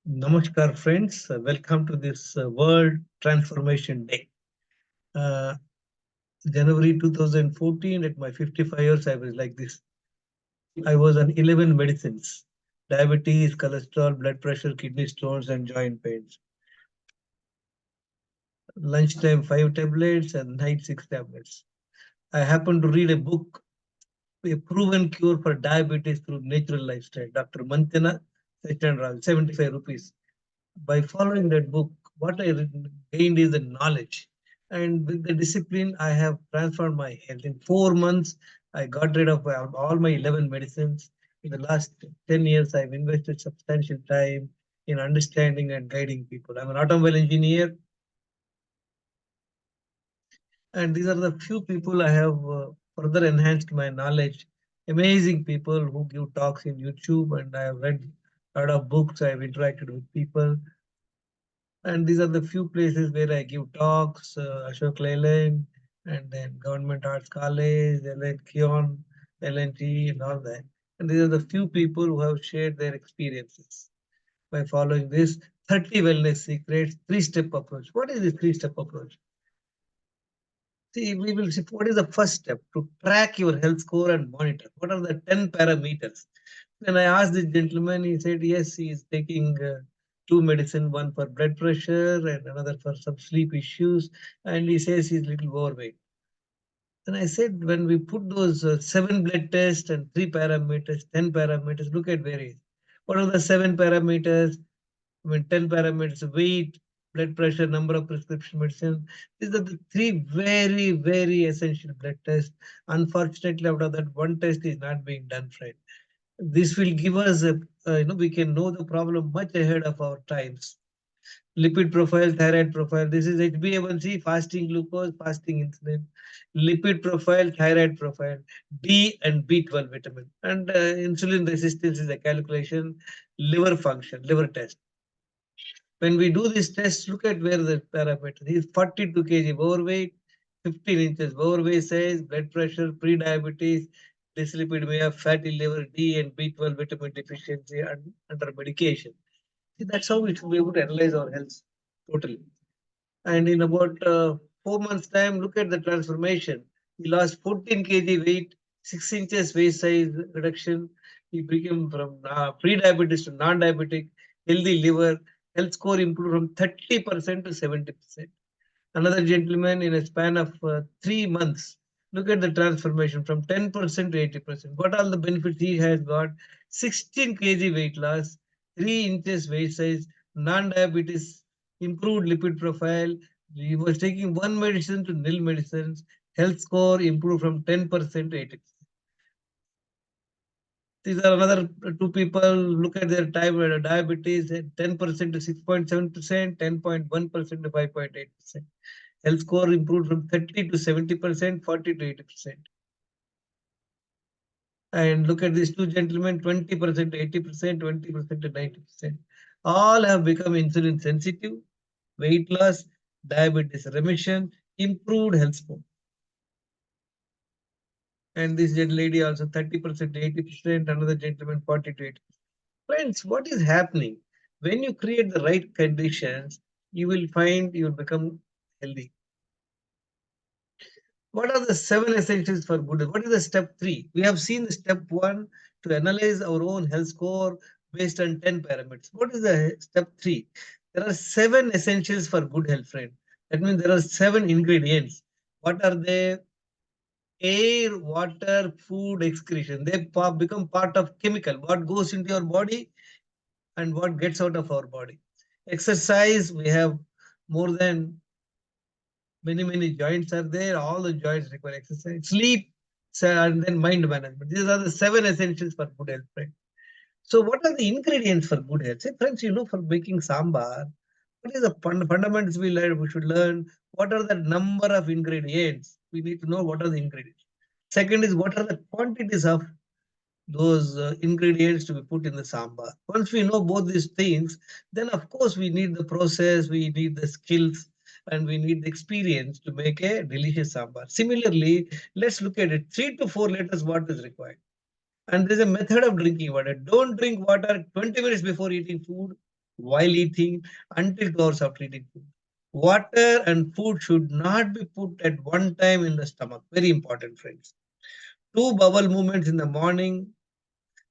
Namaskar, friends. Welcome to this World Transformation Day. Uh, January 2014, at my 55 years, I was like this. I was on 11 medicines: diabetes, cholesterol, blood pressure, kidney stones, and joint pains. Lunchtime, 5 tablets, and night, 6 tablets. I happened to read a book, A Proven Cure for Diabetes Through Natural Lifestyle, Dr. Mantena Sechendral, 75 rupees. By following that book, what I gained is the knowledge. And with the discipline, I have transformed my health. In 4 months, I got rid of all my 11 medicines. In the last 10 years, I've invested substantial time in understanding and guiding people. I'm an automobile engineer, and these are the few people I have further enhanced my knowledge. Amazing people who give talks in YouTube, and I have read a lot of books. I have interacted with people, and these are the few places where I give talks, Ashok Leyland, and then Government Arts College, LN Kion, LNT, and all that. And these are the few people who have shared their experiences by following this 30 wellness secrets, three-step approach. What is this three-step approach? See, we will see what is the first step to track your health score and monitor. What are the 10 parameters? When I asked this gentleman, he said, yes, he is taking two medicine, one for blood pressure and another for some sleep issues. And he says he's little overweight. And I said, when we put those seven blood tests and three parameters, 10 parameters, look at where he is. What are the seven parameters? I mean, 10 parameters: weight, blood pressure, number of prescription medicine. These are the three very, very essential blood tests. Unfortunately, out of that, one test is not being done right. This will give us we can know the problem much ahead of our times. Lipid profile, thyroid profile. This is HbA1c, fasting glucose, fasting insulin. Lipid profile, thyroid profile, D and B12 vitamin. And insulin resistance is a calculation. Liver function, liver test. When we do this test, look at where the parameter. He is 42 kg overweight, 15 inches overweight size, blood pressure, pre-diabetes, dyslipidemia, fatty liver, D and B12 vitamin deficiency, and under medication. See, that's how we should be able to analyze our health totally. And in about 4 months' time, look at the transformation. He lost 14 kg weight, 6 inches waist size reduction. He became from pre-diabetes to non-diabetic, healthy liver, health score improved from 30% to 70%. Another gentleman in a span of 3 months, look at the transformation from 10% to 80%. What all the benefits he has got? 16 kg weight loss, 3 inches waist size, non-diabetes, improved lipid profile. He was taking one medicine to nil medicines. Health score improved from 10% to 80%. These are another two people. Look at their time diabetes: 10% to 6.7%, 10.1% to 5.8%. Health score improved from 30 to 70%, 40 to 80%. And look at these two gentlemen: 20% to 80%, 20% to 90%. All have become insulin sensitive, weight loss, diabetes remission, improved health score. And this lady also 30% to 80%, another gentleman 40 to 80%. Friends, what is happening? When you create the right conditions, you will find you will become healthy. What are the seven essentials for good health? What is the step three? We have seen the step one, to analyze our own health score based on 10 parameters. What is the step three? There are seven essentials for good health, friend. That means there are seven ingredients. What are they? Air, water, food, excretion. They become part of chemical. What goes into your body and what gets out of our body. Exercise, we have more than many joints are there. All the joints require exercise. Sleep, and then mind management. These are the seven essentials for good health, friends. So what are the ingredients for good health? Say, friends, for making sambar, what is the fundamentals we learn? We should learn what are the number of ingredients. We need to know what are the ingredients. Second is what are the quantities of those ingredients to be put in the sambar. Once we know both these things, then of course we need the process, we need the skills, and we need the experience to make a delicious sambar. Similarly, let's look at it. 3 to 4 liters water is required. And there's a method of drinking water. Don't drink water 20 minutes before eating food. while eating, until 2 hours after eating food. Water and food should not be put at one time in the stomach. Very important, friends. Two bowel movements in the morning,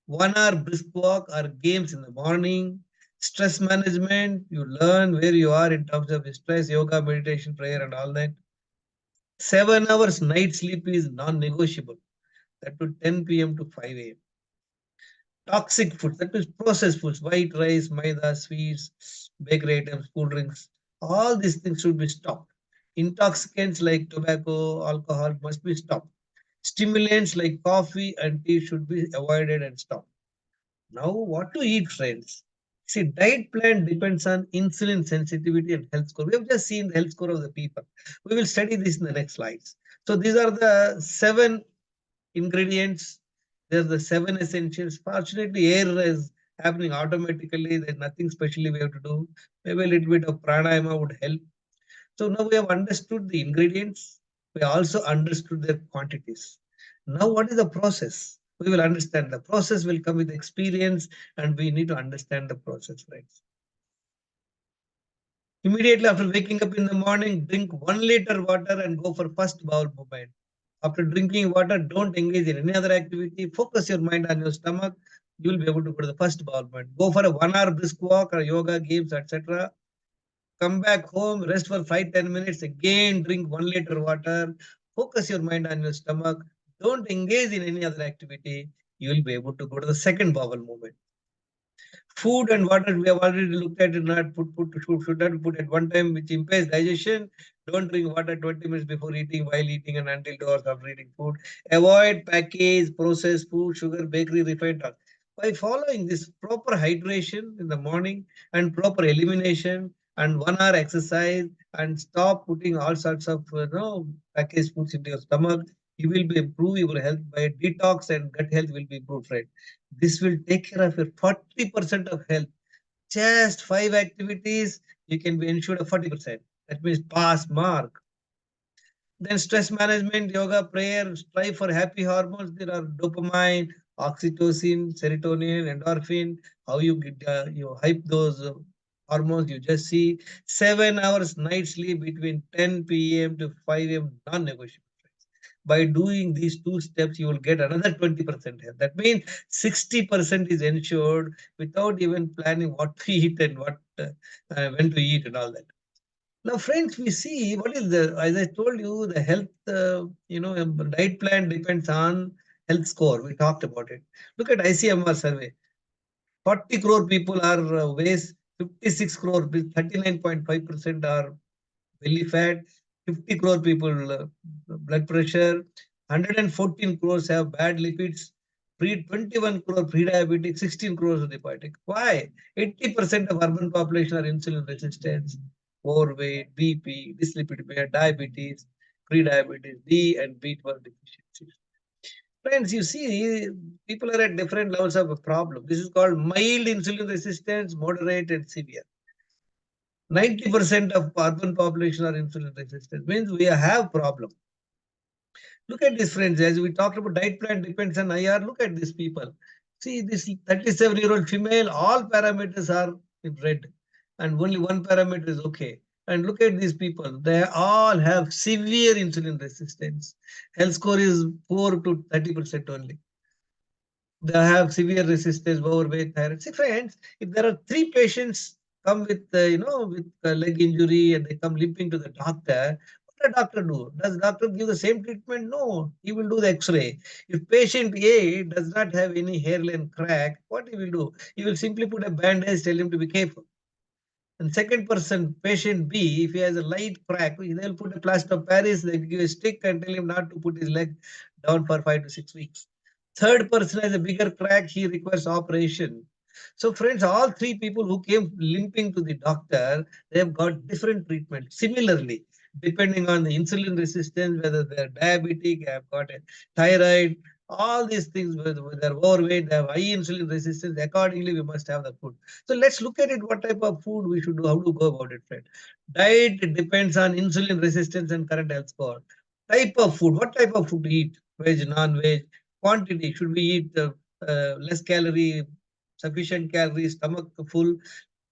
1 hour brisk walk or games in the morning. Stress management, you learn where you are in terms of stress, yoga, meditation, prayer, and all that. 7 hours night sleep is non-negotiable. That to 10 p.m. to 5 a.m. Toxic foods, that is processed foods, white rice, maida, sweets, bakery items, cool drinks. All these things should be stopped. Intoxicants like tobacco, alcohol must be stopped. Stimulants like coffee and tea should be avoided and stopped. Now, what to eat, friends? See, diet plan depends on insulin sensitivity and health score. We have just seen the health score of the people. We will study this in the next slides. So these are the 7 ingredients. There's the 7 essentials. Fortunately, air is happening automatically. There's nothing specially we have to do. Maybe a little bit of pranayama would help. So now we have understood the ingredients. We also understood their quantities. Now, what is the process? We will understand. The process will come with experience, and we need to understand the process, right? Immediately after waking up in the morning, drink 1 liter water and go for first bowel movement. After drinking water, don't engage in any other activity. Focus your mind on your stomach. You will be able to go to the first bowel movement. Go for a 1 hour brisk walk or yoga, games, etc. Come back home, rest for 5-10 minutes. Again, drink 1 liter water. Focus your mind on your stomach. Don't engage in any other activity. You will be able to go to the second bowel movement. Food and water, we have already looked at it, not should not be put at one time, which impairs digestion. Don't drink water 20 minutes before eating, while eating, and until 2 hours after eating food. Avoid packaged, processed food, sugar, bakery, refined oil. By following this proper hydration in the morning and proper elimination and 1 hour exercise and stop putting all sorts of packaged foods into your stomach, you will be improve your health by detox and gut health will be improved, right? This will take care of your 40% of health. Just 5 activities, you can be ensured of 40%. That means pass mark. Then stress management, yoga, prayer, strive for happy hormones. There are dopamine, oxytocin, serotonin, endorphin. How you get you hype those hormones? You just see 7 hours night sleep between 10 p.m. to 5 a.m. non-negotiable. By doing these two steps, you will get another 20% health. That means 60% is ensured without even planning what to eat and when to eat and all that. Now, friends, we see what is as I told you, the health, diet plan depends on health score. We talked about it. Look at ICMR survey. 40 crore people are obese, 56 crore, 39.5% are belly fat, 50 crore people blood pressure, 114 crores have bad lipids, 21 crore pre-diabetic, 16 crores are diabetic. Why? 80% of urban population are insulin resistant, overweight, BP, dyslipidemia, diabetes, pre-diabetes, D and B12 deficiencies. Friends, you see, people are at different levels of a problem. This is called mild insulin resistance, moderate, and severe. 90% of urban population are insulin resistant. Means we have problem. Look at this, friends. As we talked about diet plan depends on IR. Look at these people. See this 37-year-old female, all parameters are in red and only one parameter is okay. And look at these people. They all have severe insulin resistance. Health score is 4 to 30% only. They have severe resistance, overweight, thyroid. See, friends, if there are 3 patients come with, with leg injury and they come limping to the doctor, what does the doctor do? Does the doctor give the same treatment? No, he will do the X-ray. If patient A does not have any hairline crack, what he will do? He will simply put a bandage, tell him to be careful. And second person, patient B, if he has a light crack, they'll put a plaster of Paris, they'll give a stick and tell him not to put his leg down for 5 to 6 weeks. Third person has a bigger crack, he requires operation. So, friends, all 3 people who came limping to the doctor, they have got different treatment. Similarly, depending on the insulin resistance, whether they're diabetic, have got a thyroid, all these things, whether they're overweight, they have high insulin resistance, accordingly, we must have the food. So let's look at it, what type of food we should do, how to go about it, friend. Diet depends on insulin resistance and current health score. Type of food, what type of food to eat? Veg, non-veg, quantity, should we eat less calorie, sufficient calories, stomach full?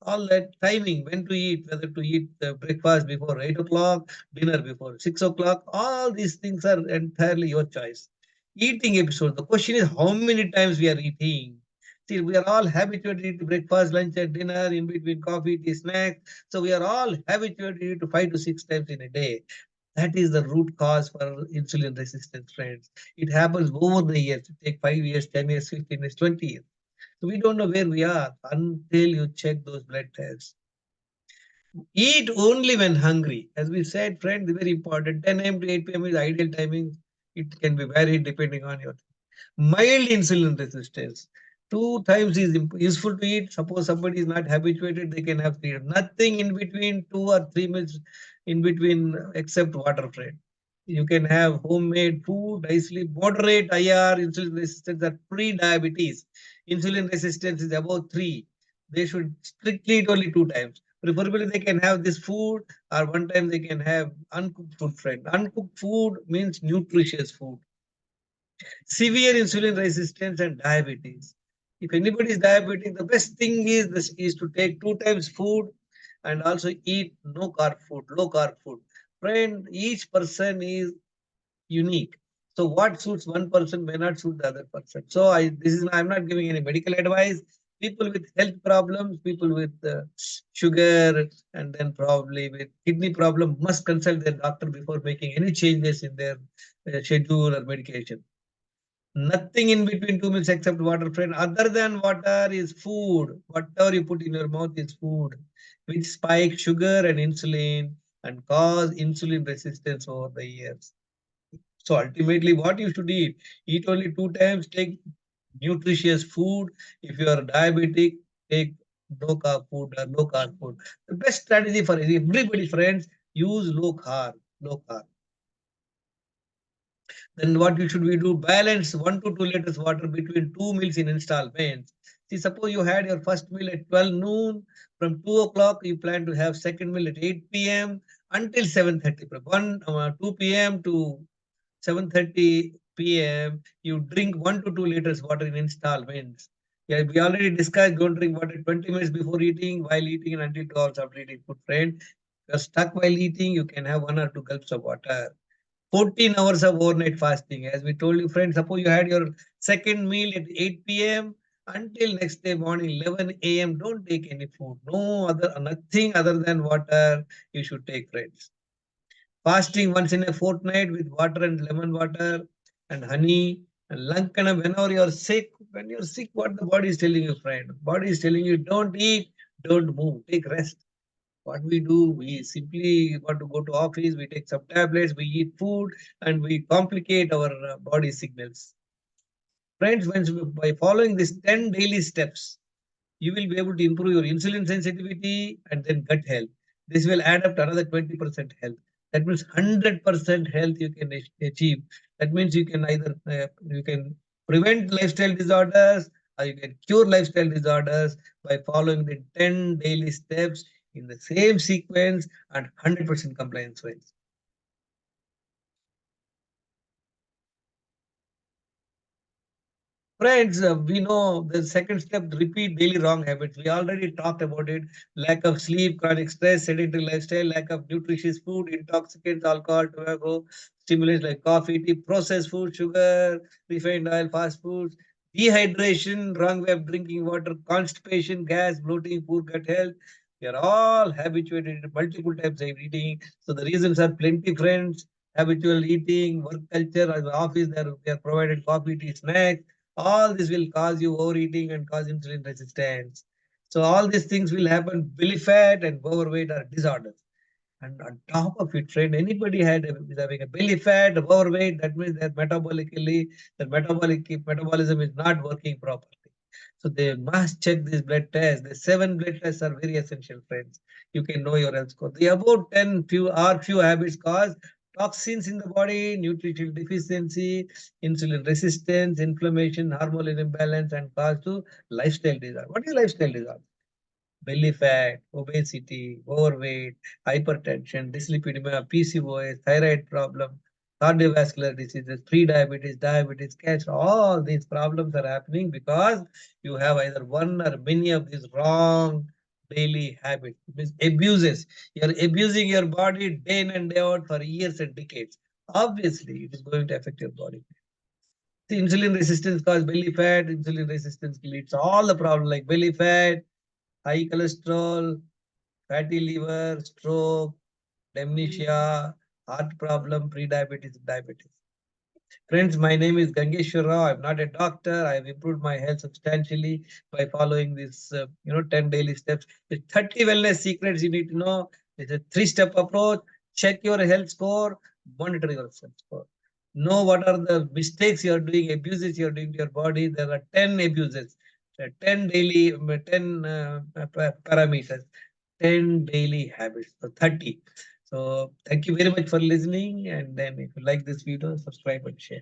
All that timing, when to eat, whether to eat breakfast before 8 o'clock, dinner before 6 o'clock, all these things are entirely your choice. Eating episode, the question is how many times we are eating. See, we are all habituated to eat breakfast, lunch, and dinner, in between coffee, tea, snacks. So we are all habituated to eat 5 to 6 times in a day. That is the root cause for insulin resistance, friends. It happens over the years. It takes 5 years, 10 years, 15 years, 20 years. So we don't know where we are until you check those blood tests. Eat only when hungry. As we said, friend, very important. 10 a.m. to 8 p.m. is ideal timing. It can be varied depending on your mild insulin resistance. 2 times is useful to eat. Suppose somebody is not habituated, they can have 3. Nothing in between 2 or 3 meals in between except water, friend. You can have homemade food, nicely moderate IR, insulin resistance are pre-diabetes. Insulin resistance is above 3. They should strictly eat only 2 times. Preferably they can have this food or one time they can have uncooked food, friend. Uncooked food means nutritious food. Severe insulin resistance and diabetes. If anybody is diabetic, the best thing is this is to take 2 times food and also eat no carb food, low carb food. Friend, each person is unique. So what suits one person may not suit the other person. So I'm not giving any medical advice. People with health problems, people with sugar, and then probably with kidney problem must consult their doctor before making any changes in their schedule or medication. Nothing in between 2 meals except water, friend. Other than water is food. Whatever you put in your mouth is food, which spike sugar and insulin and cause insulin resistance over the years. So ultimately, what you should eat? Eat only 2 times. Take nutritious food. If you are diabetic, take no carb food or low carb food. The best strategy for everybody, friends, use low carb. Low carb. Then what should we do? Balance 1 to 2 liters water between 2 meals in installments. See, suppose you had your first meal at 12 noon. From 2 o'clock, you plan to have second meal at 8 p.m. until 7:30. From 2 p.m. to 7:30 p.m., you drink 1 to 2 liters water in installments. Yeah, we already discussed don't drink water 20 minutes before eating, while eating, and until 2 hours after eating food, friend. If you're stuck while eating, you can have 1 or 2 gulps of water. 14 hours of overnight fasting. As we told you, friends, suppose you had your second meal at 8 p.m. until next day morning, 11 a.m. Don't take any food. No other, nothing other than water you should take, friends. Fasting once in a fortnight with water and lemon water and honey and lankana whenever you're sick. When you're sick, what the body is telling you, friend? Body is telling you, don't eat, don't move, take rest. What we do, we simply want to go to office, we take some tablets, we eat food, and we complicate our body signals. Friends, by following these 10 daily steps, you will be able to improve your insulin sensitivity and then gut health. This will add up to another 20% health. That means 100% health you can achieve. That means you can either you can prevent lifestyle disorders or you can cure lifestyle disorders by following the 10 daily steps in the same sequence and 100% compliance rates. Friends, we know the second step, repeat daily wrong habits. We already talked about it. Lack of sleep, chronic stress, sedentary lifestyle, lack of nutritious food, intoxicants, alcohol, tobacco, stimulants like coffee, tea, processed food, sugar, refined oil, fast foods, dehydration, wrong way of drinking water, constipation, gas, bloating, poor gut health. We are all habituated to multiple types of eating. So the reasons are plenty, friends. Habitual eating, work culture, at the office, they are provided coffee, tea, snacks, all this will cause you overeating and cause insulin resistance. So all these things will happen. Belly fat and overweight are disorders. And on top of it, friend, anybody is having a belly fat, overweight, that means that metabolically, the metabolism is not working properly. So they must check these blood tests. The 7 blood tests are very essential, friends. You can know your health score. The about 10 few habits cause toxins in the body, nutritional deficiency, insulin resistance, inflammation, hormonal imbalance, and cause to lifestyle disorder. What is lifestyle disorder? Belly fat, obesity, overweight, hypertension, dyslipidemia, PCOS, thyroid problem, cardiovascular diseases, pre-diabetes, diabetes, cancer. All these problems are happening because you have either one or many of these wrong daily habits. It means abuses. You're abusing your body day in and day out for years and decades. Obviously, it is going to affect your body. The insulin resistance causes belly fat. Insulin resistance leads to all the problems like belly fat, high cholesterol, fatty liver, stroke, dementia, heart problem, pre-diabetes, diabetes. Friends, my name is Gangeshwar Rao. I'm not a doctor. I've improved my health substantially by following these, 10 daily steps. The 30 wellness secrets you need to know. It's a three-step approach. Check your health score, monitor your health score. Know what are the mistakes you're doing, abuses you're doing to your body. There are 10 abuses, 10 daily, 10 parameters, 10 daily habits, so 30. So thank you very much for listening. And then if you like this video, subscribe and share.